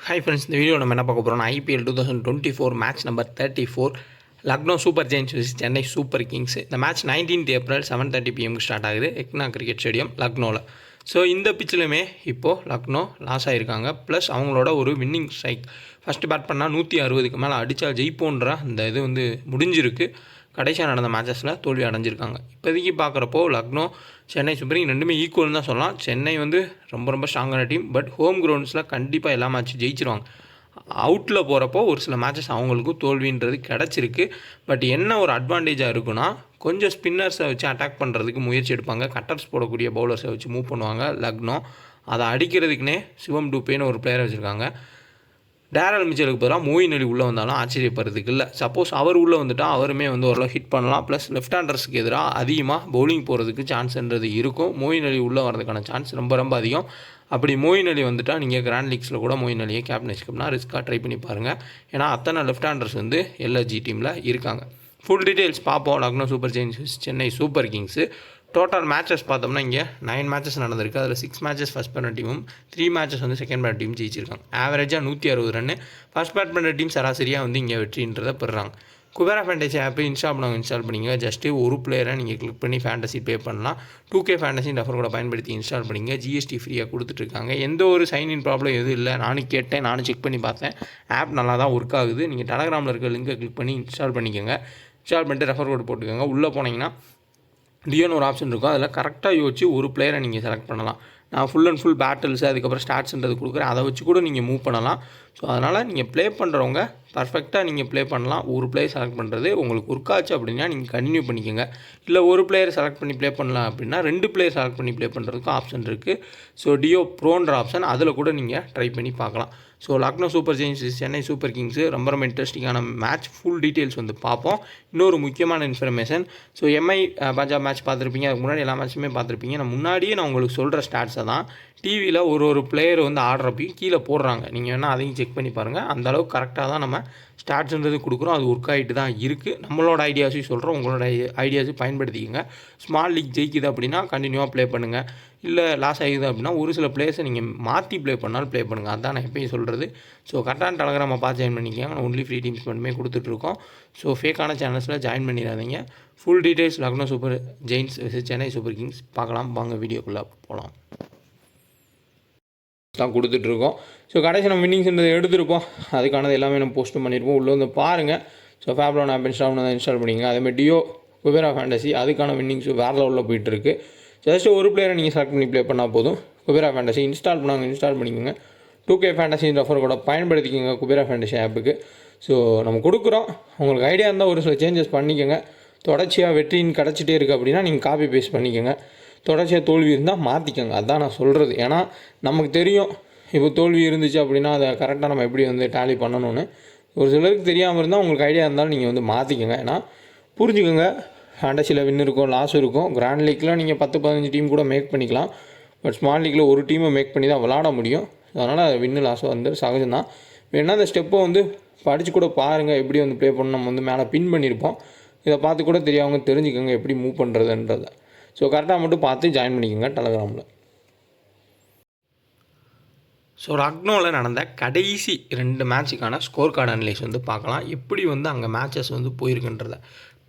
Hi friends, இந்த video நம்ம என்ன பார்க்க போகிறோம்னா IPL 2024 match number 34 Lucknow super giants vs Chennai super kings. இந்த match 19th April 7:30 PM start ஆகுது எக்னா கிரிக்கெட் ஸ்டேடியம் லக்னோவில். ஸோ இந்த பிச்சிலுமே இப்போது லக்னோ லாஸ் ஆகிருக்காங்க. ப்ளஸ் அவங்களோட ஒரு வின்னிங் ஸ்ட்ரைக் ஃபஸ்ட்டு பேட் பண்ணால் 160க்கு மேலே அடித்தா ஜெயிப்போன்ற அந்த இது முடிஞ்சிருக்கு. கடைசியாக நடந்த மேட்சஸில் தோல்வி அடைஞ்சிருக்காங்க. இப்போதைக்கு பார்க்குறப்போ லக்னோ சென்னை சூப்பர் கிங்ஸ் ரெண்டுமே ஈக்குவல்னு தான் சொல்லலாம். சென்னை ரொம்ப ஸ்ட்ராங்கான டீம். பட் ஹோம் கிரவுண்ட்ஸில் கண்டிப்பாக எல்லா மேட்சும் ஜெயிச்சிருவாங்க. அவுட்டில் போகிறப்போ ஒரு சில மேட்சஸ் அவங்களுக்கும் தோல்வின்றது கிடச்சிருக்கு. பட் என்ன ஒரு அட்வான்டேஜாக இருக்குன்னா, கொஞ்சம் ஸ்பின்னர்ஸை வச்சு அட்டாக் பண்ணுறதுக்கு முயற்சி எடுப்பாங்க. கட்டர்ஸ் போடக்கூடிய பவுலர்ஸை வச்சு மூவ் பண்ணுவாங்க லக்னோ. அதை அடிக்கிறதுக்குனே சிவம் டூபேன்னு ஒரு பிளேயரை வச்சுருக்காங்க. டேரல் மிச்சலுக்கு பதிலாக மோயின் அலி உள்ளே வந்தாலும் ஆச்சரியப்படுறதுக்கு இல்லை. சப்போஸ் அவர் உள்ளே வந்துட்டால் அவருமே ஓரளவு ஹிட் பண்ணலாம். ப்ளஸ் லெஃப்ட் ஹேண்டர்ஸுக்கு எதிராக அதிகமாக பவுலிங் போகிறதுக்கு சான்ஸ்ன்றது இருக்கும். மோயின் அலி உள்ளே வரதுக்கான சான்ஸ் ரொம்ப அதிகம். அப்படி மோயின் அலி வந்துட்டால் நீங்கள் கிராண்ட் லீக்ஸில் கூட மோயின் அலியை கேப்டன்ஷிப்னா ரிஸ்க்காக ட்ரை பண்ணி பாருங்கள். ஏன்னா அத்தனை லெஃப்ட் ஹேண்டர்ஸ் எல்எஸ்ஜி டீமில் இருக்காங்க. ஃபுல் டீட்டெயில்ஸ் பார்ப்போம். Lucknow super giants Chennai super kings. Total matches பார்த்தோம்னா இங்கே 9 மேட்சஸ் நடந்திருக்கு. அதில் 6 மேட்சஸ் ஃபஸ்ட் பண்ணுற டீமும் 3 மேட்சஸ் செகண்ட் பேட் டீம் ஜெயிச்சிருக்காங்க. ஆவரேஜாக 160 ரன்னு. ஃபஸ்ட் பேட் பண்ணுற டீம் சராசரியாக இங்கே வெற்றின்றதை பெறுறாங்க. குபேரா ஃபேண்டசி ஆப்பு இன்ஸ்டால் பண்ணிங்க. ஜஸ்ட்டு ஒரு பிளேயரை நீங்கள் கிளிக் பண்ணி ஃபேண்டசி பே பண்ணலாம். 2K ஃபேண்டசி ரெஃபர் கூட பயன்படுத்தி இன்ஸ்டால் பண்ணிங்க. GST ஃப்ரீயாக கொடுத்துட்ருக்காங்க. எந்த ஒரு சைன்இன் ப்ராப்ளம் எதுவும் இல்லை. நானும் கேட்டேன், நானும் செக் பண்ணி பார்த்தேன். ஆப் நல்லா தான் ஒர்க் ஆகுது. நீங்கள் டெலகிராமில் இருக்க லிங்கை கிளிக் பண்ணி இன்ஸ்டால் பண்ணிக்கோங்க. இன்ஸ்டால் பண்ணிட்டு ரெஃபர் கோட் போட்டுக்கோங்க. உள்ளே போனீங்கன்னா டியோன்னு ஒரு ஆப்ஷன் இருக்கும். அதில் கரெக்டாக யோசிச்சு ஒரு பிளேயரை நீங்கள் செலக்ட் பண்ணலாம். நான் ஃபுல் அண்ட் ஃபுல் பேட்டில்ஸு அதுக்கப்புறம் ஸ்டாட்ஸ்ன்றது கொடுக்குறேன். அதை வச்சு கூட நீங்கள் மூவ் பண்ணலாம். ஸோ அதனால் நீங்கள் ப்ளே பண்ணுறவங்க பர்ஃபெக்டாக நீங்கள் ப்ளே பண்ணலாம். ஒரு பிளேயர் செலக்ட் பண்ணுறது உங்களுக்கு ஒர்க் ஆச்சு அப்படின்னா நீங்கள் கண்டினியூ பண்ணிக்கோங்க. இல்லை ஒரு பிளேயர் செலக்ட் பண்ணி ப்ளே பண்ணலாம் அப்படின்னா 2 பிளேயர் செலக்ட் பண்ணி ப்ளே பண்ணுறதுக்கும் ஆப்ஷன் இருக்குது. ஸோ டியோ ப்ரோன்ற ஆப்ஷன் அதில் கூட நீங்கள் ட்ரை பண்ணி பார்க்கலாம். So Lucknow super giants Chennai super kings ரொம்ப இன்ட்ரெஸ்டிங்கான மேட்ச். ஃபுல் டீட்டெயில்ஸ் பார்ப்போம். இன்னொரு முக்கியமான information. So MI Punjab match பார்த்துருப்பீங்க. அதுக்கு முன்னாடி எல்லா மேட்சுமே பார்த்துருப்பீங்க. முன்னாடியே நான் உங்களுக்கு சொல்கிற ஸ்டாட்ஸை தான் டிவியில் ஒரு பிளேயர் ஆடுறப்பையும் கீழே போடுறாங்க. நீங்கள் வேணால் அதையும் செக் பண்ணி பாருங்கள். அந்தளவுக்கு கரெக்டாக தான் நம்ம ஸ்டாட்ஸ்ன்றது கொடுக்குறோம். அது ஒர்க் ஆகிட்டு தான் இருக்குது. நம்மளோட ஐடியாஸையும் சொல்கிறோம், உங்களோட ஐடியாஸையும் பயன்படுத்திக்கோங்க. ஸ்மால் லீக் ஜெயிக்குது அப்படின்னா கண்டினியூவாக ப்ளே பண்ணுங்கள். இல்லை லாஸ் ஆகிடுது அப்படின்னா ஒரு சில பிளேயர்ஸை நீங்கள் மாற்றி ப்ளே பண்ணாலும் ப்ளே பண்ணுங்கள். அதுதான் நான் எப்பயும் சொல்கிறது. ஸோ கரெக்டான டெலகிராமை பார்த்து ஜாயின் பண்ணிக்கோங்க. ஒன்லி ஃப்ரீ டீம்ஸ் மட்டுமே கொடுத்துட்ருக்கோம். ஸோ ஃபேக்கான சேனல்ஸில் ஜாயின் பண்ணிடாதீங்க. Full details Lucknow super giants Chennai super kings பார்க்கலாம். வாங்க வீடியோக்குள்ளே போகலாம். தான் கொடுத்துட்ருக்கோம். ஸோ கடைசி நம்ம வின்னிங்ஸ்ன்றதை எடுத்துருப்போம். அதுக்கானது எல்லாமே நம்ம போஸ்ட்டும் பண்ணியிருப்போம். உள்ளே பாருங்கள். ஸோ ஃபேப்லோன் ஆப் இன்ஸ்டால் பண்ணிங்க. அதேமாதிரி டியோ குபேரா ஃபேண்டசி அதுக்கான வின்னிங்ஸ் வேறு லெவலில் போயிட்டுருக்கு. ஜஸ்ட் ஒரு பிளேயரை நீங்கள் செலக்ட் பண்ணி ப்ளே பண்ணால் போதும். குபேரா ஃபேண்டசி இன்ஸ்டால் பண்ணிக்கோங்க. 2K ஃபேண்டசி ரெஃபர் கூட பயன்படுத்திக்கோங்க குபேரா ஃபேண்டசி ஆப்புக்கு. ஸோ நம்ம கொடுக்குறோம். உங்களுக்கு ஐடியா இருந்தால் ஒரு சில சேஞ்சஸ் பண்ணிக்கோங்க. தொடர்ச்சியாக வெற்றின்னு கிடச்சிட்டே இருக்குது அப்படின்னா நீங்கள் காப்பி பேஸ்ட் பண்ணிக்கோங்க. தொடர்ச்சியாக தோல்வி இருந்தால் மாற்றிக்கோங்க. அதுதான் நான் சொல்கிறது. ஏன்னா நமக்கு தெரியும் இப்போ தோல்வி இருந்துச்சு அப்படின்னா அதை கரெக்டாக நம்ம எப்படி டேலி பண்ணணும்னு. ஒரு சிலருக்கு தெரியாமல் இருந்தால் உங்களுக்கு ஐடியா இருந்தாலும் நீங்கள் மாற்றிக்கோங்க. ஏன்னா புரிஞ்சுக்கோங்க, ஃபேண்டசியில் வின் இருக்கும், லாஸ் இருக்கும். கிராண்ட் லீக்கில் நீங்கள் 10-15 டீம் கூட மேக் பண்ணிக்கலாம். பட் ஸ்மால் லீக்கில் ஒரு டீமை மேக் பண்ணி தான் விளாட முடியும். அதனால் வின்னு லாஸும் சகஜம்தான். வேணால் அந்த ஸ்டெப்பை படித்து கூட பாருங்கள். எப்படி ப்ளே பண்ணணும் நம்ம மேலே பின் பண்ணியிருப்போம். இதை பார்த்து கூட தெரியாதவங்க தெரிஞ்சுக்கோங்க எப்படி மூவ் பண்ணுறதுன்றதை. ஸோ கரெக்டாக மட்டும் பார்த்து ஜாயின் பண்ணிக்கோங்க டெலகிராமில். ஸோ லக்னோவில் நடந்த கடைசி 2 மேட்சுக்கான ஸ்கோர் கார்டு அனலைஸ் பார்க்கலாம். எப்படி அங்கே மேட்சஸ் போயிருக்குன்றத.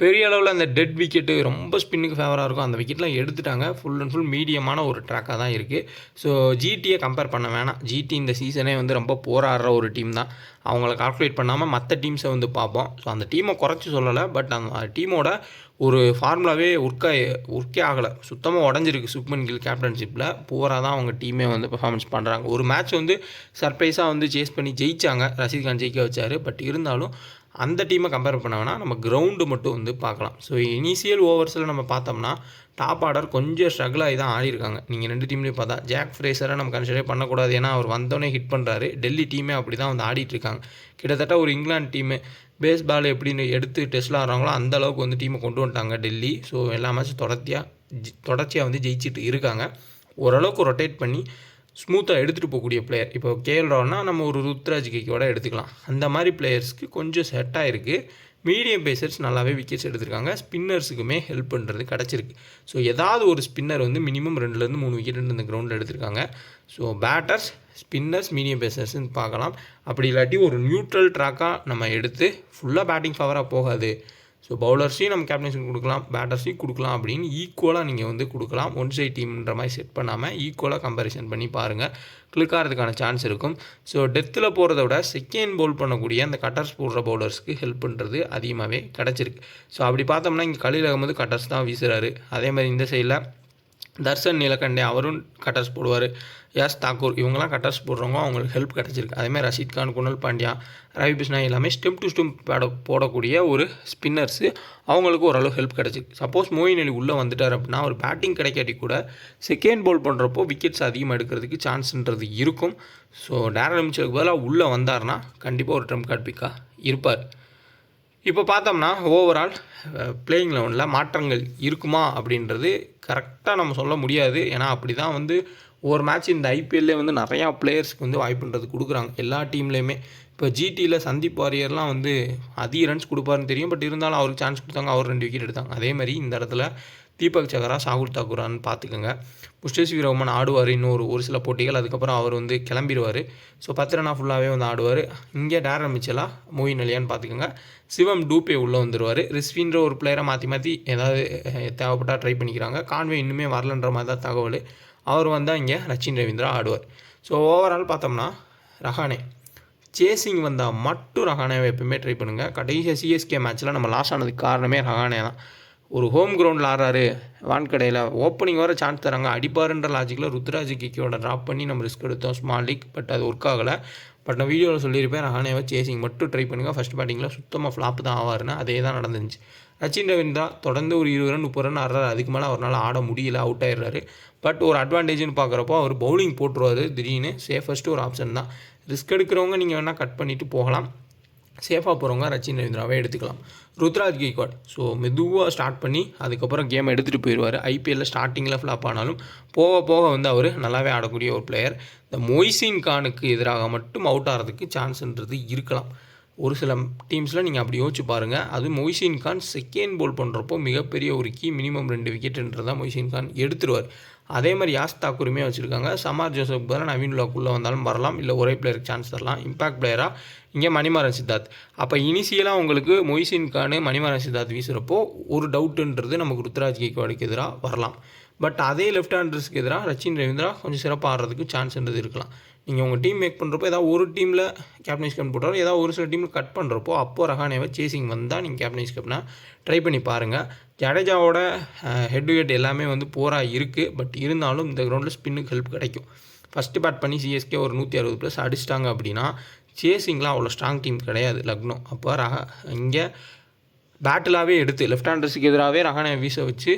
பெரிய அளவில் அந்த டெட் விக்கெட்டு ரொம்ப ஸ்பின்னுக்கு ஃபேவராக இருக்கும். அந்த விக்கெட்லாம் எடுத்துட்டாங்க. ஃபுல் அண்ட் ஃபுல் மீடியமான ஒரு ட்ராக்காக தான் இருக்குது. ஸோ ஜிடியை கம்பேர் பண்ண வேணாம். ஜிடி இந்த சீசனே ரொம்ப போராடுற ஒரு டீம் தான். அவங்கள கால்குலேட் பண்ணாமல் மற்ற டீம்ஸை பார்ப்போம். ஸோ அந்த டீமை குறைச்சி சொல்லலை. பட் அந்த டீமோட ஒரு ஃபார்முலாவே ஒர்க்கே ஆகலை. சுத்தமாக உடஞ்சிருக்கு. சுப்மன் கில் கேப்டன்ஷிப்பில் பூரா தான் அவங்க டீமே பெர்ஃபார்மன்ஸ் பண்ணுறாங்க. ஒரு மேட்ச் சர்ப்ரைஸாக சேஸ் பண்ணி ஜெயித்தாங்க. ரஷீத் கான் ஜெயிக்க வச்சார். பட் இருந்தாலும் அந்த டீமை கம்பேர் பண்ண வேணால் நம்ம கிரவுண்டு மட்டும் பார்க்கலாம். ஸோ இனிஷியல் ஓவர்ஸில் நம்ம பார்த்தோம்னா டாப் ஆர்டர் கொஞ்சம் ஸ்ட்ரகிள் ஆகி தான் ஆடிருக்காங்க. நீங்கள் 2 டீம்லேயும் பார்த்தா ஜாக் ஃப்ரேசரை நம்ம கன்சிடரே பண்ணக்கூடாது. ஏன்னா அவர் வந்தோடனே ஹிட் பண்ணுறாரு. டெல்லி டீமே அப்படி தான் ஆடிட்டுருக்காங்க. கிட்டத்தட்ட ஒரு இங்கிலாந்து டீமு பேஸ் பால் எப்படின்னு எடுத்து டெஸ்ட்டில் ஆடுறாங்களோ அந்தளவுக்கு டீமை கொண்டு வந்துட்டாங்க டெல்லி. ஸோ எல்லா மேட்சும் தொடர்ச்சியாக ஜெயிச்சிட்டு இருக்காங்க. ஓரளவுக்கு ரொட்டேட் பண்ணி ஸ்மூத்தாக எடுத்துகிட்டு போகக்கூடிய பிளேயர். இப்போ KL ராவ்னா நம்ம ஒரு ருத்ராஜ் கேக்கோட எடுத்துக்கலாம். அந்த மாதிரி பிளேயர்ஸ்க்கு கொஞ்சம் செட்டாக இருக்குது. மீடியம் பேசர்ஸ் நல்லாவே விக்கெட்ஸ் எடுத்திருக்காங்க. ஸ்பின்னர்ஸுக்குமே ஹெல்ப் பண்ணுறது கிடச்சிருக்கு. ஸோ ஏதாவது ஒரு ஸ்பின்னர் வந்து மினிமம் 2லேருந்து 3 விக்கெட் இந்த கிரவுண்டில் எடுத்திருக்காங்க. ஸோ பேட்டர்ஸ், ஸ்பின்னர்ஸ், மீடியம் பேசர்ஸ்ன்னு பார்க்கலாம். அப்படி இல்லாட்டி ஒரு நியூட்ரல் ட்ராக்காக நம்ம எடுத்து ஃபுல்லாக பேட்டிங் ஃபவராக போகாது, ஸோ பவுலர்ஸையும் நம்ம கேப்டன்ஷிப் கொடுக்கலாம், பேட்டர்ஸையும் கொடுக்கலாம் அப்படின்னு ஈக்குவலாக நீங்கள் வந்து கொடுக்கலாம். ஒன் சைட் டீம்ன்ற மாதிரி செட் பண்ணாமல் ஈக்குவலாக கம்பேரிசன் பண்ணி பாருங்கள், கிளிக் ஆகிறதுக்கான சான்ஸ் இருக்கும். ஸோ டெத்தில் போகிறத விட செகண்ட் பவுல் பண்ணக்கூடிய அந்த கட்டர்ஸ் போடுற பவுலர்ஸ்க்கு ஹெல்ப் பண்ணுறது அதிகமாகவே கிடச்சிருக்கு. ஸோ அப்படி பார்த்தோம்னா இங்கே கலீல் அகமது கட்டர்ஸ் தான் வீசுகிறாரு. அதே மாதிரி இந்த சைடில் தர்ஷன் நீலகண்டே அவரும் கட்டர்ஸ் போடுவார். யாஸ் தாக்கூர் இவங்கெல்லாம் கட்டர்ஸ் போடுறவங்க அவங்களுக்கு ஹெல்ப் கிடச்சிருக்கு. அதேமாதிரி ரஷீத் கான், குணல் பாண்டியா, ரவி பிஷ்ணா எல்லாமே ஸ்டெம் டு ஸ்டெம் போடக்கூடிய ஒரு ஸ்பின்னர்ஸு, அவங்களுக்கு ஓரளவு ஹெல்ப் கிடச்சிருக்கு. சப்போஸ் மோயின் அலி உள்ளே வந்துட்டார் அப்படின்னா அவர் பேட்டிங் கிடைக்காட்டி கூட செகண்ட் பவுல் பண்ணுறப்போ விக்கெட்ஸ் அதிகமாக எடுக்கிறதுக்கு சான்ஸ்ன்றது இருக்கும். ஸோ டேரல் மிச்சலுக்கு பதிலாக உள்ளே வந்தார்னா கண்டிப்பாக ஒரு ட்ரம்ப் கார்டு பிக்காக இருப்பார். இப்போ பார்த்தோம்னா ஓவரால் பிளேயிங் 11ல் மாற்றங்கள் இருக்குமா அப்படின்றது கரெக்டாக நம்ம சொல்ல முடியாது. ஏன்னா அப்படி தான் வந்து ஒவ்வொரு மேட்ச் இந்த ஐபிஎல்லே வந்து நிறையா பிளேயர்ஸ்க்கு வந்து வாய்ப்புன்றது கொடுக்குறாங்க எல்லா டீம்லேயுமே. இப்போ ஜிடியில் சந்தீப் வாரியர்லாம் வந்து அதிக ரன்ஸ் கொடுப்பாருன்னு தெரியும், பட் இருந்தாலும் அவருக்கு சான்ஸ் கொடுத்தாங்க, அவர் 2 விக்கெட் எடுத்தாங்க. அதே மாதிரி இந்த இடத்துல தீபக் சஹரா, சாகுல் தாக்கூரான்னு பார்த்துக்கோங்க. முஸ்டபிர் ரஹ்மான் ஆடுவார் இன்னும் ஒரு சில போட்டிகள், அதுக்கப்புறம் அவர் வந்து கிளம்பிடுவார். ஸோ 10 ரன்னா ஃபுல்லாகவே வந்து ஆடுவார். இங்கே டேரல் மிச்சலா, மோயின் அலியான்னு பார்த்துக்கோங்க. சிவம் டூபே உள்ளே வந்துடுவார். ரிஸ்வின்ற ஒரு பிளேயரை மாற்றி ஏதாவது தேவைப்பட்டால் ட்ரை பண்ணிக்கிறாங்க. கான்வே இன்னுமே வரலன்ற மாதிரி தான் தகவல். அவர் வந்தால் இங்கே ரச்சின் ரவீந்திரா ஆடுவார். ஸோ ஓவரால் பார்த்தோம்னா ரஹானே சேசிங் வந்தால் மட்டும் ரஹானேவை எப்பவுமே ட்ரை பண்ணுங்கள். கடைசியாக சிஎஸ்கே மேட்ச்சில் நம்ம லாஸ் ஆனதுக்கு காரணமே ரஹானே தான். ஒரு ஹோம் கிரவுண்டில் ஆடுறாரு, வான்கடையில் ஓப்பனிங் வர சான்ஸ் தராங்க, அடிப்பாருன்ற லாஜிக்கில் ருத்ராஜ் கிக்கியோட ட்ராப் பண்ணி நம்ம ரிஸ்க் எடுத்தோம் ஸ்மால் லீக், பட் அது ஒர்க் ஆகலை. பட் நான் வீடியோவில் சொல்லியிருப்பேன், ரஹானேவை சேசிங் மட்டும் ட்ரை பண்ணுங்கள். ஃபஸ்ட் பேட்டிங்கில் சுத்தமாக ஃப்ளாப் தான் ஆவார்னு, அதே தான் நடந்துச்சு. ரச்சின் ரவீந்திரா தொடர்ந்து ஒரு 20 ரன் 30 ரன் ஆடுறாரு, அதுக்கு மேலே அவரால் ஆட முடியல, அவுட் ஆயிடுறாரு. பட் ஒரு அட்வான்டேஜ்னு பார்க்குறப்போ அவர் பவுலிங் போட்டுருவார் திடீர்னு. சேஃபஸ்ட்டு ஒரு ஆப்ஷன் தான். ரிஸ்க் எடுக்கிறவங்க நீங்கள் வேணால் கட் பண்ணிவிட்டு போகலாம், சேஃபாக போகிறவங்க ரச்சின் ரவீந்திராவே எடுத்துக்கலாம். ருத்ராஜ் கெய்க்வாட் ஸோ மெதுவாக ஸ்டார்ட் பண்ணி அதுக்கப்புறம் கேமை எடுத்துகிட்டு போயிடுவார். ஐபிஎல்லில் ஸ்டார்டிங்கில் ஃப்ளாப் ஆனாலும் போக போக வந்து அவர் நல்லாவே ஆடக்கூடிய ஒரு பிளேயர். இந்த மொய்சீன் கானுக்கு எதிராக மட்டும் அவுட் ஆகிறதுக்கு சான்ஸ்ன்றது இருக்கலாம். ஒரு சில டீம்ஸில் நீங்கள் அப்படி யோசிச்சு பாருங்கள். அது மொய்சீன் கான் செகண்ட் பவுல் பண்ணுறப்போ மிகப்பெரிய ஒரு கீ, மினிமம் 2 விக்கெட்டுன்றதான் மொய்சீன் கான் எடுத்துருவார். அதே மாதிரி யாஸ் தாக்கூருமே வச்சுருக்காங்க. சமார் ஜோசப் பதிலாக நவீன் உல்லாக்குள்ளே வந்தாலும் வரலாம், இல்லை ஒரே பிளேயருக்கு சான்ஸ் தரலாம். இம்பாக்ட் பிளேயராக இங்கே மணிமாறன் சித்தார்த். அப்போ இனிஷியலாக உங்களுக்கு மொய்சீன் கான், மணிமாறன் சித்தார்த் வீசுகிறப்போ ஒரு டவுட்டுன்றது நமக்கு ருத்ராஜ் கெய்க்வாடுக்கு எதிராக வரலாம். பட் அதே லெஃப்ட் ஹேண்டர்ஸ்க்கு எதிராக ரச்சின் ரவீந்திரா கொஞ்சம் சிறப்பாக ஆடுறதுக்கு சான்ஸ்ன்றது இருக்கலாம். நீங்கள் உங்கள் டீம் மேக் பண்ணுறப்போ ஏதாவது ஒரு டீமில் கேப்டன்ஸ் கேப் போட்டாலும் ஏதாவது ஒரு சில டீமில் கட் பண்ணுறப்போ அப்போது ரஹானேவை சேசிங் வந்தால் நீங்கள் கேப்டன்ஸ் கேப்னா ட்ரை பண்ணி பாருங்கள். ஜடேஜாவோட ஹெட் டு ஹெட் எல்லாமே வந்து போராக இருக்குது. பட் இருந்தாலும் இந்த கிரவுண்டில் ஸ்பின்னுக்கு ஹெல்ப் கிடைக்கும். ஃபஸ்ட்டு பேட் பண்ணி சிஎஸ்கே ஒரு 160+ அடிச்சிட்டாங்க அப்படின்னா சேசிங்லாம் அவ்வளோ ஸ்ட்ராங் டீம் கிடையாது லக்னோ. அப்போ இங்கே பேட்டிலாகவே எடுத்து லெஃப்ட் ஹேண்டர்ஸுக்கு எதிராகவே ரஹானே வீச வச்சு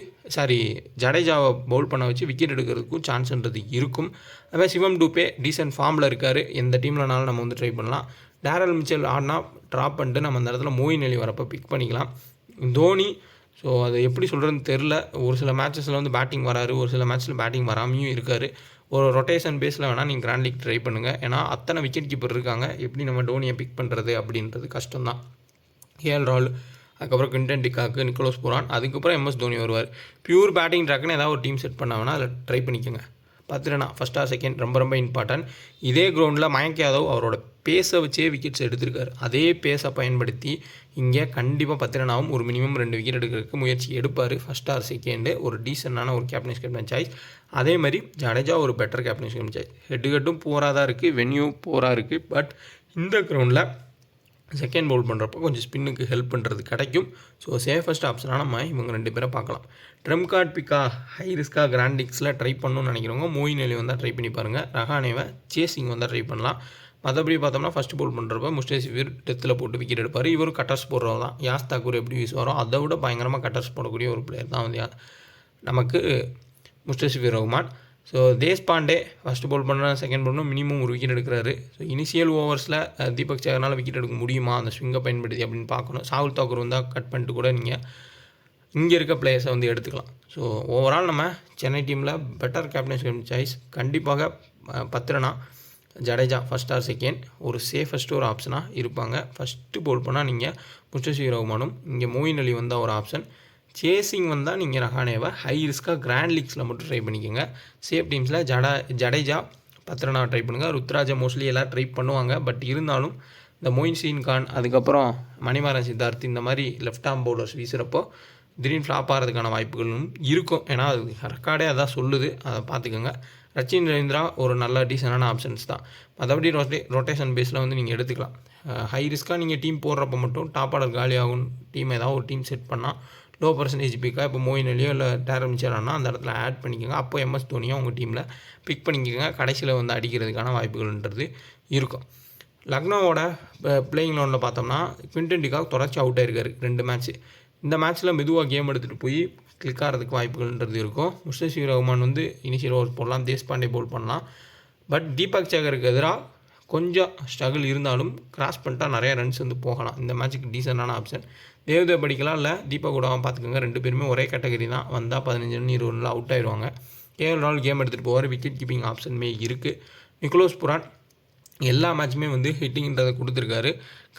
ஜடேஜாவை பவுல் பண்ண வச்சு விக்கெட் எடுக்கிறதுக்கும் சான்ஸ்ன்றது இருக்கும். அதுமாதிரி சிவம் டூபே டீசென்ட் ஃபார்மில் இருக்கார், எந்த டீம்லனாலும் நம்ம வந்து ட்ரை பண்ணலாம். டேரல் மிச்சல் ஆடினா ட்ராப் பண்ணிட்டு நம்ம அந்த இடத்துல மோயின் அலி வரப்போ பிக் பண்ணிக்கலாம். தோனி ஸோ அது எப்படி சொல்கிறதுன்னு தெரில. ஒரு சில மேட்சஸில் வந்து பேட்டிங் வராரு, ஒரு சில மேட்ச்சில் பேட்டிங் வராமையும் இருக்கார். ஒரு ரொட்டேஷன் பேஸில் வேணால் நீங்கள் கிராண்ட் லீக் ட்ரை பண்ணுங்கள். ஏன்னா அத்தனை விக்கெட் கீப்பர் இருக்காங்க, எப்படி நம்ம டோனியை பிக் பண்ணுறது அப்படின்றது கஷ்டம்தான். கேஎல் ராகுல், அதுக்கப்புறம் குவிண்டன் டிகாக்கு, நிக்கோலஸ் புரான், அதுக்கப்புறம் எம்எஸ் தோனி வருவார். பியூர் பேட்டிங் ட்ராக்குன்னு ஏதாவது ஒரு டீம் செட் பண்ணாங்கன்னா அதில் ட்ரை பண்ணிக்கோங்க. 10 ரன்னா ஃபஸ்ட்டா செகண்ட் ரொம்ப ரொம்ப இம்பார்ட்டன்ட். இதே கிரவுண்டில் மயங்க் யாதவ் அவரோட பேஸை வச்சே விக்கெட்ஸ் எடுத்திருக்காரு. அதே பேஸை பயன்படுத்தி இங்கே கண்டிப்பாக 10 ரன்னாவும் ஒரு மினிமம் 2 விக்கெட் எடுக்கிறதுக்கு முயற்சி எடுப்பார். ஃபஸ்ட் ஆர் செகண்டு ஒரு டீசெண்டான ஒரு கேப்டன் சாய்ஸ். அதே மாதிரி ஜடேஜா ஒரு பெட்டர் கேப்டன் சாய்ஸ். ஹெட்டுகட்டும் போராக தான் இருக்குது, வென்யூ போராக இருக்குது. பட் இந்த கிரவுண்டில் செகண்ட் பவுல் பண்ணுறப்போ கொஞ்சம் ஸ்பின்னுக்கு ஹெல்ப் பண்ணுறது கிடைக்கும். ஸோ சேஃபஸ்ட் ஆப்ஷனாக நம்ம இவங்க 2 பேரை பார்க்கலாம். ட்ரம்ப் கார்டு பிக்கா ஹை ரிஸ்க்காக கிராண்ட் லீக்ஸில் ட்ரை பண்ணணும்னு நினைக்கிறவங்க மோயின் அலி வந்தால் ட்ரை பண்ணி பாருங்கள். ரஹானேவை சேசிங் வந்தால் ட்ரை பண்ணலாம். மற்றபடி பார்த்தோம்னா ஃபஸ்ட் பவுல் பண்ணுறப்ப முஸ்டபிர் டெத்தில் போட்டு விக்கெட் எடுப்பார். இவரும் கட்டர்ஸ் போடுறவர் தான். யாஸ் தாக்கூர் எப்படி வீசுவாரோ அதை விட பயங்கரமாக கட்டர்ஸ் போடக்கூடிய ஒரு பிளேயர் தான் வந்து நமக்கு Mustafizur Rahman. So Deshpande first bowl பண்ணுற செகண்ட் பவுலும் மினிமம் ஒரு விக்கெட் எடுக்கிறாரு. ஸோ இனிஷியல் ஓவர்ஸில் தீபக் சஹரானால் விக்கெட் எடுக்க முடியுமா அந்த ஸ்விங்கை பயன்படுத்தி அப்படின்னு பார்க்கணும். சாகுல் தாக்கூர் வந்தால் கட் பண்ணிட்டு கூட நீங்கள் இங்கே இருக்க பிளேயர்ஸை வந்து எடுத்துக்கலாம். ஸோ ஓவரால் நம்ம சென்னை டீமில் பெட்டர் கேப்டன் சாய்ஸ் கண்டிப்பாக 10 ரன்னா ஜடேஜா ஃபர்ஸ்ட் ஆர் செகண்ட் ஒரு சேஃபஸ்ட் ஒரு ஆப்ஷனாக இருப்பாங்க. ஃபஸ்ட்டு போல் பண்ணால் நீங்கள் முஸ்தபிசர் ரஹ்மானும், இங்கே மொயின் அலி வந்தால் ஒரு ஆப்ஷன். சேசிங் வந்தால் நீங்கள் ரஹானேவை ஹை ரிஸ்க்காக கிராண்ட் லீக்ஸில் மட்டும் ட்ரை பண்ணிக்கோங்க. சேஃப் டீம்ஸில் ஜடேஜா பத்ரனா ட்ரை பண்ணுங்கள். ருத்ராஜை மோஸ்ட்லி எல்லாம் ட்ரை பண்ணுவாங்க. பட் இருந்தாலும் இந்த மொயின் கான் அதுக்கப்புறம் மணிமாறன் சித்தார்த் இந்த மாதிரி லெஃப்ட் ஆர்ம் பவுலர்ஸ் வீசுகிறப்போ திடீர்னு ஃப்ளாப் ஆகிறதுக்கான வாய்ப்புகளும் இருக்கும். ஏன்னா அது ரெக்கார்டே அதான் சொல்லுது, அதை பார்த்துக்கோங்க. ரச்சின் ரவீந்திரா ஒரு நல்ல டீசெண்டான ஆப்ஷன்ஸ் தான். மற்றபடி ரொட்டேஷன் பேஸில் வந்து நீங்கள் எடுத்துக்கலாம். ஹை ரிஸ்க்காக நீங்கள் டீம் போடுறப்ப மட்டும் டாப் ஆர்டர் காலியாகும் டீம் ஏதாவது ஒரு டீம் செட் பண்ணால் லோ பர்சன்டேஜ் பிக்காக இப்போ மோயின் அலியோ இல்லை டேரல் மிச்சரானா அந்த இடத்துல ஆட் பண்ணிக்கோங்க. அப்போ எம்எஸ் தோனியோ உங்கள் டீமில் பிக் பண்ணிக்கோங்க. கடைசியில் வந்து அடிக்கிறதுக்கான வாய்ப்புகள்ன்றது இருக்கும். லக்னோவோட பிளேயிங் லோனில் பார்த்தோம்னா குவிண்டன் டிகாக் தொடர்ச்சி அவுட் ஆயிருக்காரு 2 மேட்ச்சு. இந்த மேட்ச்சில் மெதுவாக கேம் எடுத்துகிட்டு போய் கிளிக் ஆகிறதுக்கு வாய்ப்புகள்ன்றது இருக்கும். முஸ்தபிசர் ரஹ்மான் வந்து இனிஷியல் ஓவர் போடலாம், தேஷ்பாண்டே போல் பண்ணலாம். பட் தீபக் சேகருக்கு எதிராக கொஞ்சம் ஸ்ட்ரகிள் இருந்தாலும் கிராஸ் பண்ணிட்டா நிறைய ரன்ஸ் வந்து போகலாம். இந்த மேட்ச்சுக்கு டீசெண்டான ஆப்ஷன். தேவ்தேவ் படிக்கலாம் இல்லை தீபக் கூடவும் பார்த்துக்கோங்க. 2 பேருமே ஒரே கேட்டகரி தான். வந்தால் 15 ரன் 20 ரனில் அவுட் ஆயிடுவாங்க. கேஎல் ராகுல் கேம் எடுத்துகிட்டு போவார். விக்கெட் கீப்பிங் ஆப்ஷனுமே இருக்குது. நிக்கோலஸ் புரான் எல்லா மேட்சுமே வந்து ஹிட்டிங்கிறத கொடுத்துருக்காரு.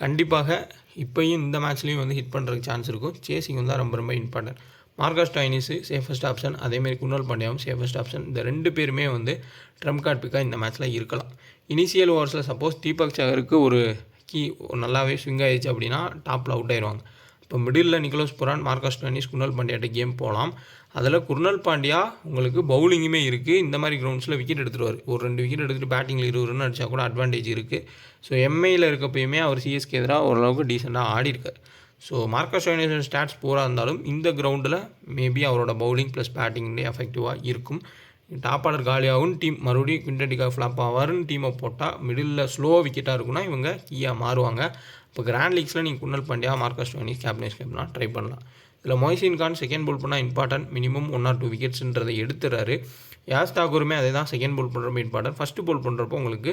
கண்டிப்பாக இப்போயும் இந்த மேட்ச்லேயும் வந்து ஹிட் பண்ணுறதுக்கு சான்ஸ் இருக்கும். சேசிங் வந்து ரொம்ப ரொம்ப இம்பார்ட்டன்ட். மார்கஸ் ஸ்டாயினிஸு சேஃபஸ்ட் ஆப்ஷன், அதேமாதிரி குணால் பாண்டியாவும் சேஃபஸ்ட் ஆப்ஷன். இந்த 2 பேருமே வந்து ட்ரம்ப் கார்ட் பிக்காக இந்த மேட்ச்சில் இருக்கலாம். இனிஷியல் ஓவர்ஸில் சப்போஸ் தீபக் சேகருக்கு ஒரு நல்லாவே ஸ்விங் ஆகிடுச்சு அப்படின்னா டாப்பில் அவுட் ஆயிடுவாங்க. இப்போ middle Nicholas Pooran, Marcus Stoinis, Krunal பாண்டியாட்ட கேம் போகலாம். அதில் குர்னல் பாண்டியா உங்களுக்கு பவுலிங்குமே இருக்குது. இந்த மாதிரி கிரவுண்ட்ஸில் விக்கெட் எடுத்துருவார். ஒரு 2 விக்கெட் எடுத்துகிட்டு பேட்டிங்கில் 20 ரன் அடித்தா கூட அட்வான்டேஜ் இருக்குது. ஸோ எம்ஐயில் இருக்கப்பயுமே அவர் சிஎஸ்கே எதிராக ஓரளவுக்கு டீசெண்டாக ஆடி இருக்கார். ஸோ மார்கஸ் ஸ்டாயினிஸ் ஸ்டாட்ஸ் போராக இருந்தாலும் இந்த கிரவுண்டில் மேபி அவரோட பவுலிங் ப்ளஸ் பேட்டிங்லேயே எஃபெக்டிவாக இருக்கும். டாப் ஆர்டர் காலியாகவும் டீம் மறுபடியும் குவிண்டன் டிகாக் ஃப்ளாப் ஆவார்னு டீமை போட்டால் மிடில் ஸ்லோ விக்கெட்டாக இருக்குன்னா இவங்க கீயாக மாறுவாங்க. இப்போ கிராண்ட் லீக்ஸில் நீங்கள் Krunal Pandya, Marcus Stoinis, captain கேப்லாம் ட்ரை பண்ணலாம். இதில் மொய்சின் கான் செகண்ட் போல் பண்ணால் இம்பார்ட்டன்ட். மினிமம் 1 or 2 விக்கெட்ஸுன்றதை எடுத்துறாரு. யாஸ் தாக்கூருமே அதே தான். செகண்ட் போல் பண்ணுறப்ப இம்பார்ட்டன்ட். ஃபஸ்ட்டு போல் பண்ணுறப்போ உங்களுக்கு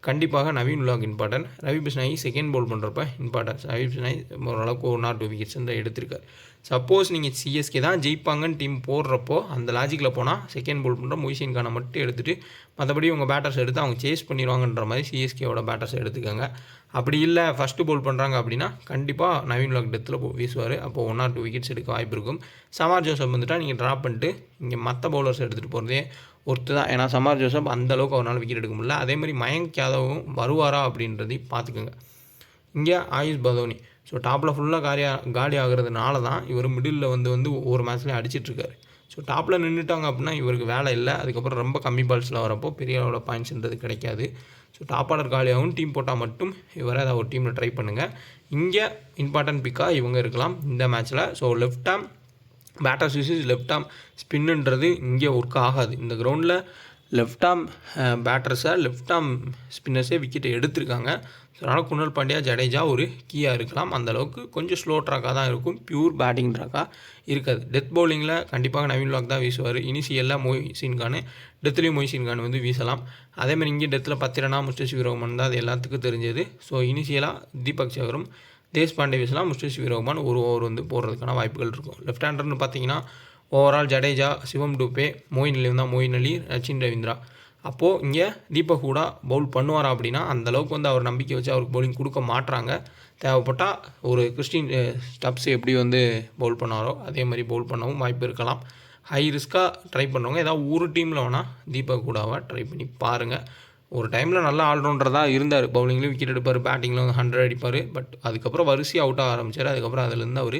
கண்டிப்பாக Naveen Ulhaq important. Ravi Bishnoi second bowl பண்ணுறப்ப இம்பார்ட்டன்ஸ். ரவி பிஷ்னாயி ஓரளவுக்கு 1 or 2 விக்கெட்ஸ் தான் எடுத்திருக்காரு. சப்போஸ் நீங்கள் சிஎஸ்கே தான் ஜெயிப்பாங்கன்னு டீம் போடுறப்போ அந்த லாஜிக்கில் போனால் செகண்ட் போல் பண்ணுற மொய்சின் கானை மட்டும் எடுத்துகிட்டு மற்றபடி உங்கள் பேட்டர்ஸ் எடுத்து அவங்க சேஸ் பண்ணிடுவாங்கன்ற மாதிரி சிஎஸ்கேவோட பேட்டர்ஸ் எடுத்துக்கோங்க. அப்படி இல்லை ஃபஸ்ட்டு போல் பண்ணுறாங்க அப்படின்னா கண்டிப்பாக நவீன் உலாக் டெத்தில் வீசுவார். அப்போது 1 or 2 விக்கெட்ஸ் எடுக்க வாய்ப்பு இருக்கும். சமார் ஜோசப் வந்துட்டால் நீங்கள் ட்ராப் பண்ணிட்டு இங்கே மற்ற பவுலர்ஸ் எடுத்துகிட்டு போகிறதே ஒருத்து தான். ஏன்னா சமார் ஜோசப் அந்தளவுக்கு அவரால் விக்கெட் எடுக்க முடியல. அதே மாதிரி மயங்க் யாதவும் வருவாரா அப்படின்றதையும் பார்த்துக்கோங்க. இங்கே ஆயுஷ் பதோனி ஸோ டாப்பில் ஃபுல்லாக காலி ஆகிறதுனால தான் இவர் மிடில் வந்து ஒவ்வொரு மேட்ச்லேயும் அடிச்சிட்ருக்காரு. ஸோ டாப்பில் நின்றுட்டாங்க அப்படின்னா இவருக்கு வேலை இல்லை. அதுக்கப்புறம் ரொம்ப கம்மி பால்ஸில் வரப்போ பெரிய அளவில் பாயிண்ட்ஸ்ன்றது கிடைக்காது. ஸோ டாப் ஆர்டர் காலியாகவும் டீம் போட்டால் மட்டும் இவரை ஏதாவது ஒரு டீமில் ட்ரை பண்ணுங்கள். இங்கே இம்பார்ட்டன்ட் பிக்காக இவங்க இருக்கலாம் இந்த மேட்ச்சில். So left arm batters uses left arm ஸ்பின்னுன்றது இங்கே ஒர்க் ஆகாது. இந்த கிரவுண்டில் லெஃப்ட் ஆர்ம் லெஃப்ட் ஆர்ம் ஸ்பின்னர்ஸே விக்கெட்டை எடுத்திருக்காங்க. ஸோ அதனால் குணால் பாண்டியா, ஜடேஜா ஒரு கீயாக இருக்கலாம். அந்தளவுக்கு கொஞ்சம் ஸ்லோ ட்ராக்காக தான் இருக்கும். பியூர் பேட்டிங் ட்ராக்காக இருக்காது. டெத் பவுலிங்கில் கண்டிப்பாக நவீன் உலாக் தான் வீசுவார். இனிஷியலில் மொய்சின் கான், டெத்லேயும் மொய்சின் கான் வந்து வீசலாம். அதேமாதிரி இங்கே டெத்தில் 10 ரன்னா முஸ்தபிசர் ரஹ்மான் தான் அது எல்லாத்துக்கும் தெரிஞ்சது. ஸோ இனிஷியலாக தீபக் சேகரும் தேஷ்பாண்டே வீசலாம். முஸ்தபிசர் ரஹ்மான் ஒரு ஓவர் வந்து போடுறதுக்கான வாய்ப்புகள் இருக்கும். லெஃப்ட் ஹேண்டர்னு பார்த்தீங்கன்னா ஓவரால் ஜடேஜா, சிவம் டூபே, மொயின் அலி வந்தால் மொயின் அலி, ரச்சின் ரவீந்திரா. அப்போது இங்கே தீபக் ஹூடா பவுல் பண்ணுவாரா அப்படின்னா அந்தளவுக்கு வந்து அவர் நம்பிக்கை வச்சு அவருக்கு பவுலிங் கொடுக்க மாட்டுறாங்க. தேவைப்பட்டால் ஒரு கிறிஸ்டின் ஸ்டப்ஸ் எப்படி வந்து பவுல் பண்ணாரோ அதே மாதிரி பவுல் பண்ணவும் வாய்ப்பு இருக்கலாம். ஹை ரிஸ்க்காக ட்ரை பண்ணுறவங்க ஏதாவது ஒரு டீமில் வேணால் தீபக் ஹூடாவை ட்ரை பண்ணி பாருங்கள். ஒரு டைமில் நல்லா ஆல்ரவுண்டராக இருந்தார். பவுலிங்லேயும் விக்கெட் எடுப்பார், பேட்டிங்கில் வந்து 100 அடிப்பார். பட் அதுக்கப்புறம் வரிசையாக அவுட் ஆக ஆரம்பித்தார். அதுக்கப்புறம் அதுலேருந்து அவர்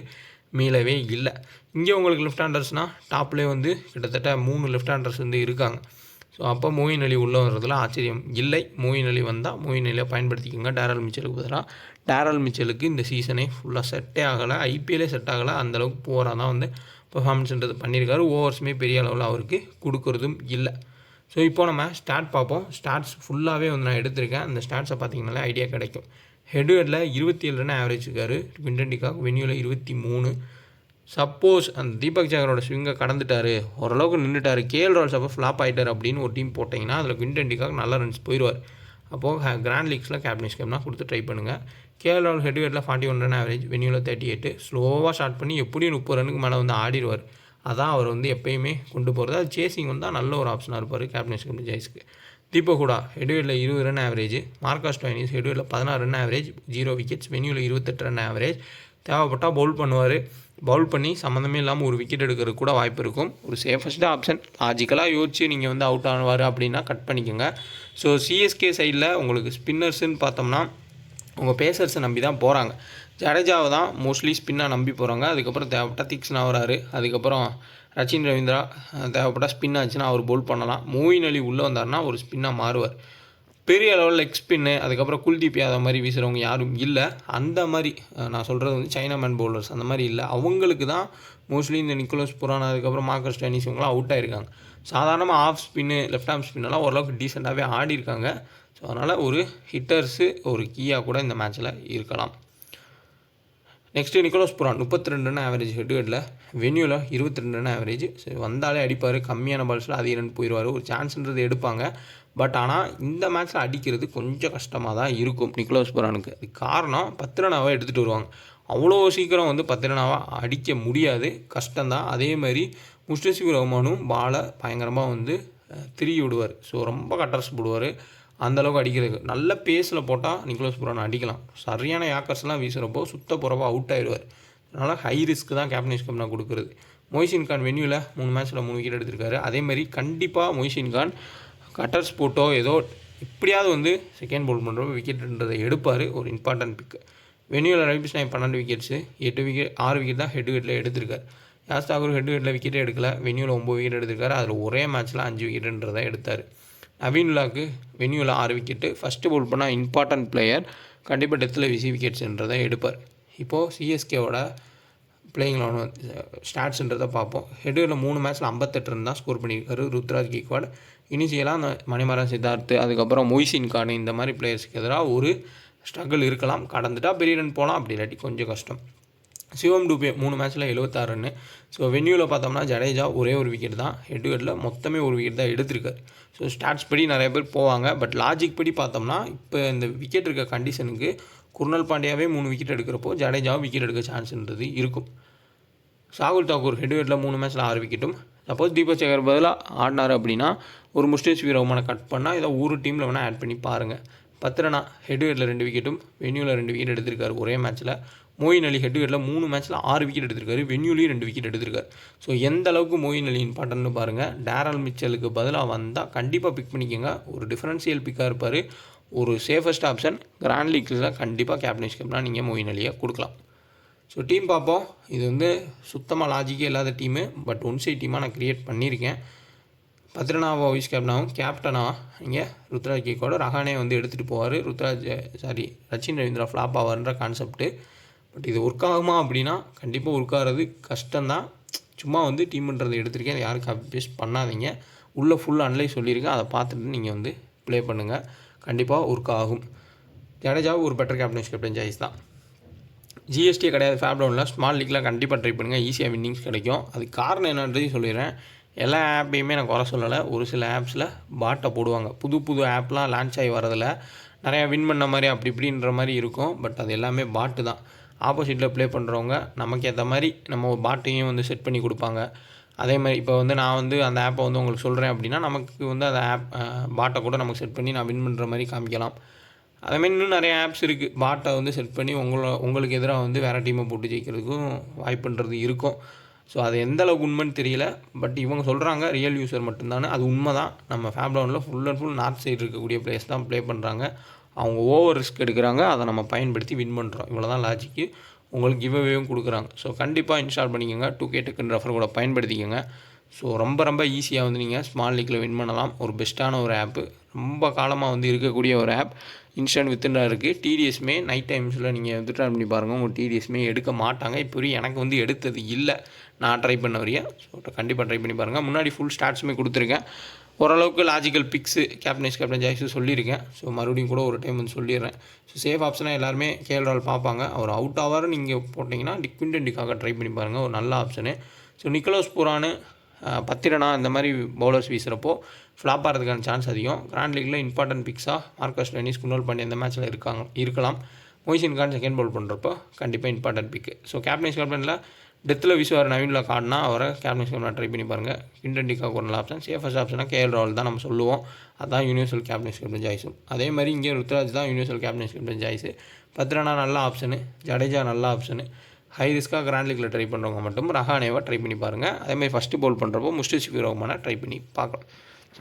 மீளவே இல்லை. இங்கே உங்களுக்கு லெஃப்ட் ஹேண்டர்ஸ்னால் டாப்லேயே வந்து கிட்டத்தட்ட 3 லெஃப்ட் ஹேண்டர்ஸ் வந்து இருக்காங்க. ஸோ அப்போ மொயின் அலி உள்ளே வர்றதுல ஆச்சரியம் இல்லை. மொயின் அலி வந்தால் மொயின் அலியை பயன்படுத்திக்கோங்க டேரல் மிச்சலுக்கு பதிலாக. டேரல் மிச்சலுக்கு இந்த சீசனே ஃபுல்லாக செட்டே ஆகலை, ஐபிஎல்லே செட் ஆகலை. அந்தளவுக்கு போராக தான் வந்து பெர்ஃபார்மன்ஸ்ன்றது பண்ணியிருக்காரு. ஓவர்ஸுமே பெரிய அளவில் அவருக்கு கொடுக்குறதும் இல்லை. ஸோ இப்போது நம்ம ஸ்டாட் பார்ப்போம். ஸ்டாட்ஸ் ஃபுல்லாகவே வந்து நான் எடுத்திருக்கேன். அந்த ஸ்டாட்ஸை பார்த்தீங்கனாலே ஐடியா கிடைக்கும். ஹெட்வேர்டில் 27 ரன் ஆவரேஜ் இருக்கார். குவிண்டன் டிகாக் வென்யூவில் 23. சப்போஸ் அந்த தீபக் சேகரோட ஸ்விங்கை கடந்துட்டார், ஓரளவுக்கு நின்றுட்டார், கேஎல் ராகுல் அப்போ ஃப்ளாப் ஆகிட்டார் அப்படின்னு ஒரு டீம் போட்டிங்கன்னா அதில் குவிண்டன் டிகாக் நல்ல ரன்ஸ் போயிடுவார். அப்போது கிராண்ட் லீக்ஸில் கேப்டன் கேம்னா கொடுத்து ட்ரை பண்ணுங்கள். கேஎல் ராகுல் ஹெட்வேர்டில் 41 ரன் ஆவரேஜ், வென்யூவில் 38. ஸ்லோவாக ஸ்டார்ட் பண்ணி எப்படியும் 30 ரனுக்கு மேலே வந்து ஆடிடுவார். அதான் அவர் வந்து எப்பயுமே கொண்டு போகிறது. அது சேசிங் வந்தால் நல்ல ஒரு ஆப்ஷனாக இருப்பார் கேப்டன் ஜெய்ஸ்க்கு. தீபக் ஹூடா ஹெட்வேடில் 20 ரன் ஆவரேஜ், மார்க்கஸ் ஸ்டோயினிஸ் ஹெட்வேடில் 16 ரன் ஆவரேஜ், 0 விக்கெட்ஸ், வென்யூவில் 28 ரன் ஆவரேஜ். தேவைப்பட்டால் பவுல் பண்ணுவார், பவுல் பண்ணி சம்மந்தமே இல்லாமல் ஒரு விக்கெட் எடுக்கிறது கூட வாய்ப்பு இருக்கும். ஒரு சேஃபஸ்ட் ஆப்ஷன். லாஜிக்கலாக யோசிச்சு நீங்கள் வந்து அவுட் ஆவார் அப்படின்னா கட் பண்ணிக்கோங்க. ஸோ சிஎஸ்கே சைடில் உங்களுக்கு ஸ்பின்னர்ஸ்ன்னு பார்த்தோம்னா உங்கள் பேசர்ஸை நம்பி தான் போகிறாங்க. ஜடேஜாவை தான் மோஸ்ட்லி ஸ்பின்னாக நம்பி போகிறாங்க. அதுக்கப்புறம் தேவைப்பட்டால் திக்ஸ்னா வராரு. அதுக்கப்புறம் ரச்சின் ரவீந்திரா தேவைப்பட்டால் ஸ்பின் ஆச்சுன்னா அவர் பவுல் பண்ணலாம். மோயின் அலி உள்ளே வந்தார்னா ஒரு ஸ்பின்னாக மாறுவார். பெரிய லெவலில் லெக் ஸ்பின்னு, அதுக்கப்புறம் குல்தீப் யாதவ் மாதிரி வீசுகிறவங்க யாரும் இல்லை. அந்த மாதிரி நான் சொல்கிறது வந்து சைனா மேன் பவுலர்ஸ் அந்த மாதிரி இல்லை. அவங்களுக்கு தான் மோஸ்ட்லி இந்த நிக்கோலஸ் புரான், அதுக்கப்புறம் மார்க்கஸ் ஸ்டோயினிஸ் இவங்களாம் அவுட் ஆகிருக்காங்க. சாதாரணமாக ஆஃப் ஸ்பின்னு, லெஃப்ட் ஆர்ம் ஸ்பின்னெல்லாம் ஓரளவுக்கு டீசெண்டாகவே ஆடி இருக்காங்க. ஸோ அதனால் ஒரு ஹிட்டர்ஸு ஒரு கீயாக கூட இந்த மேட்ச்சில் இருக்கலாம். Next Nicholas Pooran 32 run average ஹெட்வேடில், வென்யூவில் 22 ரன் ஆவரேஜ். ஸோ வந்தாலே அடிப்பார், கம்மியான பால்ஸில் அதிக ரன் போயிடுவார். ஒரு சான்ஸ்ன்றது எடுப்பாங்க. பட் ஆனால் இந்த மேட்ச்சில் அடிக்கிறது கொஞ்சம் கஷ்டமாக தான் இருக்கும் நிக்கோலஸ் புரானுக்கு. அது காரணம் 10 ரனாவாக எடுத்துகிட்டு வருவாங்க. அவ்வளோ சீக்கிரம் வந்து 10 ரனாவாக அடிக்க முடியாது, கஷ்டம்தான். அதே மாதிரி முஸ்தபிசூர் ரஹ்மானும் பாலை பயங்கரமாக வந்து திரி விடுவார். ஸோ ரொம்ப கட்டர்ஸ் போடுவார். அந்தளவுக்கு அடிக்கிறது நல்ல பேஸில் போட்டால் நிக்கோலஸ் புரான் அடிக்கலாம். சரியான யாக்கர்ஸ்லாம் வீசுகிறப்போ சுத்த புறவா அவுட் ஆகிடுவார். அதனால் ஹை ரிஸ்க் தான் கேப்டன் வைஸ் கேப்டனாக கொடுக்குறது. மொய்சின் கான் வென்யூவில் 3 மேட்ச்சில் 3 விக்கெட் எடுத்திருக்காரு. அதேமாதிரி கண்டிப்பாக மொய்சின் கான் கட்டர்ஸ் போட்டோ ஏதோ எப்படியாவது வந்து செகண்ட் பவுல் பண்ணுறப்போ விக்கெட்ன்றதை எடுப்பார். ஒரு இம்பார்ட்டன்ட் பிக்கு. வென்யூவில் ரவிபிஷ் நாயக் 12 விக்கெட்ஸு, 6 விக்கெட் தான் ஹெட்வேடில் எடுத்திருக்காரு. யாஸ் தாக்கூர் ஹெட்வேடில் விக்கெட்டே எடுக்கல, வென்யூவில் 9 விக்கெட் எடுத்திருக்காரு. அதில் ஒரே மேட்ச்சில் 5 விக்கெட்டுன்றதை எடுத்தார். நவீன் உல்லாக்கு வென்யூவில் 6 விக்கெட்டு, ஃபஸ்ட்டு பவுல் பண்ணால் இம்பார்ட்டன்ட் பிளேயர், கண்டிப்பாக டெத்தில் விசி விக்கெட்ஸ்ன்றதை எடுப்பார். இப்போது சிஎஸ்கேவோட பிளேயிங் 11 ஸ்டாட்ஸ்ன்றதை பார்ப்போம். ஹெட்வேடில் 3 மேட்ச்சில் 58 ரன் தான் ஸ்கோர் பண்ணியிருக்காரு ருத்ராஜ் கெய்க்வாட். இனிஷியலாக அந்த மணிமாறன் சித்தார்த், அதுக்கப்புறம் மொய்சின் கான் இந்த மாதிரி பிளேயர்ஸ்க்கு எதிராக ஒரு ஸ்ட்ரகிள் இருக்கலாம். கடந்துட்டால் பெரிய ரன் போகலாம், அப்படி இல்லாட்டி கொஞ்சம் கஷ்டம். சிவம் டூபே 3 மேட்ச்சில் 76 ரன்னு. ஸோ வென்யூவில் பார்த்தோம்னா ஜடேஜா ஒரே ஒரு விக்கெட் தான், ஹெட்வேடில் மொத்தமே ஒரு விக்கெட் தான் எடுத்திருக்காரு. ஸோ ஸ்டாட்ஸ் படி நிறைய பேர் போவாங்க. பட் லாஜிக் படி பார்த்தோம்னா இப்போ இந்த விக்கெட் இருக்க கண்டிஷனுக்கு குர்னல் பாண்டியாவே 3 விக்கெட் எடுக்கிறப்போ ஜடேஜாவும் விக்கெட் எடுக்க சான்ஸ்ன்றது இருக்கும். சாகுல் தாக்கூர் ஹெட்வேடில் 3 மேட்ச்சில் 6 விக்கெட்டும். சப்போஸ் தீபக் சேகர் பதிலாக ஆடினார் அப்படின்னா ஒரு முஸ்தபிசூர் ரஹ்மானை கட் பண்ணால் ஏதோ ஒரு டீமில் வேணால் ஆட் பண்ணி பாருங்கள். 10 ரனா ஹெட்வேடில் 2 விக்கெட்டும், வென்யூவில் 2 விக்கெட் எடுத்திருக்காரு ஒரே மேட்ச்சில். மொயின் அலி ஹெட்வேடில் 3 மேட்ச்சில் 6 விக்கெட் எடுத்திருக்காரு, வென்யூலையும் 2 விக்கெட் எடுத்திருக்காரு. ஸோ எந்த அளவுக்கு மொயின் அலி இம்பார்ட்டன்ட்னு பாருங்கள். டேரல் மிச்சலுக்கு பதிலாக வந்தால் கண்டிப்பாக பிக் பண்ணிக்கோங்க. ஒரு டிஃபரன்ஷியல் பிக்காக இருப்பார், ஒரு சேஃபஸ்ட் ஆப்ஷன். கிராண்ட் லீக்ஸில் கண்டிப்பாக கேப்டன் வைஸ் கேப்டனாக நீங்கள் மொயின் அலியை கொடுக்கலாம். ஸோ டீம் பார்ப்போம். இது வந்து சுத்தமாக லாஜிக்கே இல்லாத டீமு, பட் ஒன் சைட் டீமாக நான் க்ரியேட் பண்ணியிருக்கேன். 10 ரனாவோ வைஸ் கேப்டனாகவும் கேப்டனாக இங்கே ருத்ராஜ் கெய்க்வாட், ரஹானே வந்து எடுத்துகிட்டு போவார். ரச்சின் ரவீந்திரா ஃப்ளாப் ஆவார்ன்ற கான்செப்ட்டு. பட் இது ஒர்க் ஆகுமா அப்படின்னா கண்டிப்பாக ஒர்க் ஆகிறது கஷ்டம்தான். சும்மா வந்து டீம்ன்றதை எடுத்திருக்கேன், அதை யாரும் காப்பி பேஸ்ட் பண்ணாதீங்க. உள்ளே ஃபுல் அனலைஸ் சொல்லியிருக்கேன், அதை பார்த்துட்டு நீங்கள் வந்து ப்ளே பண்ணுங்கள், கண்டிப்பாக ஒர்க் ஆகும். ஜடேஜாவும் ஒரு பெட்டர் கேப்டன் சாய்ஸ் தான். ஜிஎஸ்டியே கிடையாது ஃபேப் டவுனில். ஸ்மால் லீக்கில் கண்டிப்பாக ட்ரை பண்ணுங்கள், ஈஸியாக வின்னிங்ஸ் கிடைக்கும். அதுக்கு காரணம் என்னன்றதையும் சொல்லிடுறேன். எல்லா ஆப்பையுமே நான் குறை சொல்லலை. ஒரு சில ஆப்ஸில் பாட்டை போடுவாங்க. புது ஆப்லாம் லான்ச் ஆகி வரதில் நிறையா வின் பண்ண மாதிரி அப்படி இப்படின்ற மாதிரி இருக்கும். பட் அது எல்லாமே பாட்டு தான். ஆப்போசிட்டில் ப்ளே பண்ணுறவங்க நமக்கு ஏற்ற மாதிரி நம்ம ஒரு பாட்டையும் வந்து செட் பண்ணி கொடுப்பாங்க. அதே மாதிரி இப்போ வந்து நான் வந்து அந்த ஆப்பை வந்து உங்களுக்கு சொல்கிறேன் அப்படின்னா நமக்கு வந்து அந்த ஆப் பாட்டை கூட நமக்கு செட் பண்ணி நான் வின் பண்ணுற மாதிரி காமிக்கலாம். அதேமாதிரி இன்னும் நிறைய ஆப்ஸ் இருக்குது. பாட்டை வந்து செட் பண்ணி உங்களுக்கு எதிராக வந்து வேறு டீமை போட்டு ஜெயிக்கிறதுக்கும் வாய்ப்புன்றது இருக்கும். ஸோ அது எந்த அளவுக்கு உண்மைன்னு தெரியல. பட் இவங்க சொல்கிறாங்க ரியல் யூஸர் மட்டும்தானே, அது உண்மை தான். நம்ம ஃபேப் டவுனில் full and full north side இருக்கக்கூடிய பிளேயர்ஸ் தான் ப்ளே பண்ணுறாங்க. அவங்க ஓவர் ரிஸ்க் எடுக்கிறாங்க, அதை நம்ம பயன்படுத்தி வின் பண்ணுறோம். இவ்வளோ தான் லாஜிக்கு. உங்களுக்கு கிவ்அவேவும் கொடுக்குறாங்க. ஸோ கண்டிப்பாக இன்ஸ்டால் பண்ணிக்கோங்க. 2K டக்குன்னு ரெஃபர் கூட பயன்படுத்திக்கோங்க. ஸோ ரொம்ப ஈஸியாக வந்து நீங்கள் ஸ்மால் லீக்கில் வின் பண்ணலாம். ஒரு பெஸ்ட்டான ஒரு ஆப்பு, ரொம்ப காலமாக வந்து இருக்கக்கூடிய ஒரு ஆப். இன்ஸ்டன்ட் வித்ட்ரா இருக்குது. டிடிஎஸ்மே நைட் டைம்ஸில் நீங்கள் வித்ட்ரா பண்ணி பாருங்கள், உங்கள் டிடிஎஸ்மே எடுக்க மாட்டாங்க. இப்போ எனக்கு வந்து எடுத்தது இல்லை, நான் ட்ரை பண்ண வரையும். ஸோ கண்டிப்பாக ட்ரை பண்ணி பாருங்கள். முன்னாடி ஃபுல் ஸ்டாட்ஸுமே கொடுத்துருக்கேன். ஓரளவுக்கு லாஜிக்கல் பிக்ஸு கேப்டன் சாய்ஸு சொல்லியிருக்கேன். ஸோ மறுபடியும் கூட ஒரு டைம் வந்து சொல்லிடுறேன். ஸோ சேஃப் ஆப்ஷனாக எல்லாருமே கேஎல் ராகுல் பார்ப்பாங்க. அவர் அவுட் ஆவார் நீங்கள் போட்டிங்கன்னா குவிண்டன் டிகாக ட்ரை பண்ணி பாருங்கள், ஒரு நல்ல ஆப்ஷனு. ஸோ நிக்கோலஸ் புரான் 10 ரனா இந்த மாதிரி பவுலர்ஸ் வீசுகிறப்போ ஃப்ளாப் ஆகிறதுக்கான சான்ஸ் அதிகம். கிராண்ட் லீக்கில் இம்பார்ட்டன்ட் பிக்ஸாக மார்க்கஸ் ஸ்டோயினிஸ், குர்னல் பாண்டியா இந்த மேட்ச்சில் இருக்கலாம். மொய்சின் கான் செகண்ட் பவுல் பண்ணுறப்போ கண்டிப்பாக இம்பார்ட்டன்ட் பிக்கு. ஸோ கேப்டன் கேப்டனில் டெத்தில் விஸ்வார் நவீனில் காட்டினா அவரை கேப்டன் ஸ்கிரிப்டில் ட்ரை பண்ணி பாருங்கள். கிண்டன் டிகாக் ஒரு நல்ல ஆப்ஷன். சேஃபஸ்ட் ஆப்ஷனாக கேஎல் ராகுல் தான் நம்ம சொல்லுவோம். அதான் யூனிவர்சல் கேப்டன் ஸ்கிரிப்ட் சாய்ஸும். அதே மாதிரி இங்கே ருத்ராஜ் தான் யூனிவர்சல் கேப்டன் ஸ்கிரிப்ட் சாய்ஸு. 10 ரன்னா நல்ல ஆப்ஷனு. ஜடேஜா நல்ல ஆப்ஷனு. ஹை ரிஸ்க்காக கிராண்ட் லீக்கில் ட்ரை பண்ணுறவங்க மட்டும் ரஹானேவை ட்ரை பண்ணி பாருங்கள். அதேமாதிரி ஃபஸ்ட்டு பவுல் பண்ணுறப்போ முஸ்டபிஃபிர் ரஹ்மானை ட்ரை பண்ணி பார்க்கலாம்.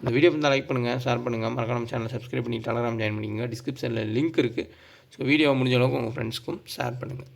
இந்த வீடியோ வந்து லைக் பண்ணுங்கள், ஷேர் பண்ணுங்கள், மறக்காம சேனலை சப்ஸ்கிரைப் பண்ணி டெலகிராம் ஜாயின் பண்ணிக்கோங்க. டிஸ்கிரிப்ஷனில் லிங்க் இருக்குது. ஸோ வீடியோ முடிஞ்ச அளவுக்கு உங்கள் ஃப்ரெண்ட்ஸ்க்கும் ஷேர் பண்ணுங்கள்.